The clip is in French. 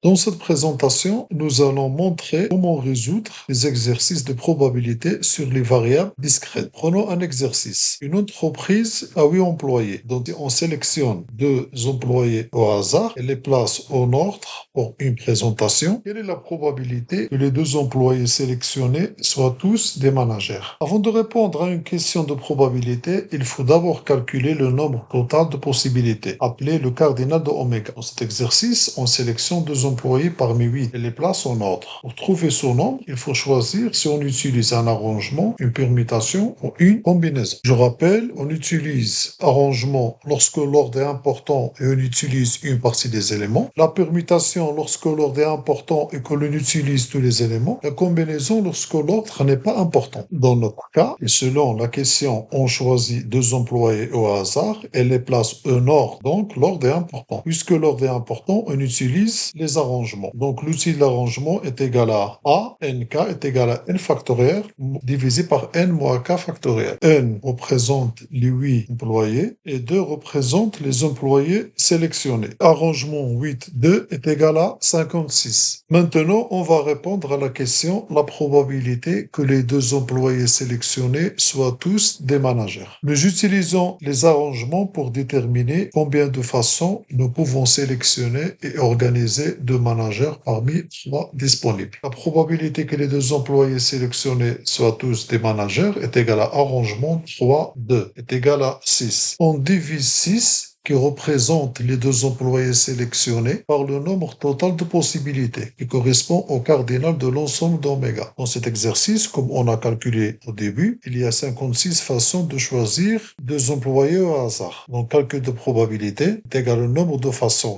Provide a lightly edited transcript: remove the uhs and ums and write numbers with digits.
Dans cette présentation, nous allons montrer comment résoudre les exercices de probabilité sur les variables discrètes. Prenons un exercice. Une entreprise a 8 employés. Donc, on sélectionne 2 employés au hasard et les place en ordre pour une présentation. Quelle est la probabilité que les 2 employés sélectionnés soient tous des managers? Avant de répondre à une question de probabilité, il faut d'abord calculer le nombre total de possibilités, appelé le cardinal de oméga. Dans cet exercice, on sélectionne 2 employés parmi 8 et les place en ordre. Pour trouver son nombre, il faut choisir si on utilise un arrangement, une permutation ou une combinaison. Je rappelle, on utilise arrangement lorsque l'ordre est important et on utilise une partie des éléments. La permutation lorsque l'ordre est important et que l'on utilise tous les éléments. La combinaison lorsque l'ordre n'est pas important. Dans notre cas, et selon la question, on choisit 2 employés au hasard et les place en ordre. Donc, l'ordre est important. Puisque l'ordre est important, on utilise les arrangements. Donc, l'outil de l'arrangement est égal à A, nk est égal à n factoriel divisé par n moins k factoriel. N représente les 8 employés et 2 représente les employés sélectionnés. Arrangement 8, 2 est égal à 56. Maintenant, on va répondre à la question la probabilité que les 2 employés sélectionnés soient tous des managers. Nous utilisons les arrangements pour déterminer combien de façons nous pouvons sélectionner et organiser 2 managers parmi 3 disponibles. La probabilité que les 2 employés sélectionnés soient tous des managers est égale à arrangement 3, 2 est égal à 6. On divise 6 qui représente les 2 employés sélectionnés par le nombre total de possibilités qui correspond au cardinal de l'ensemble d'oméga. Dans cet exercice, comme on a calculé au début, il y a 56 façons de choisir 2 employés au hasard. Donc, calcul de probabilité est égal au nombre de façons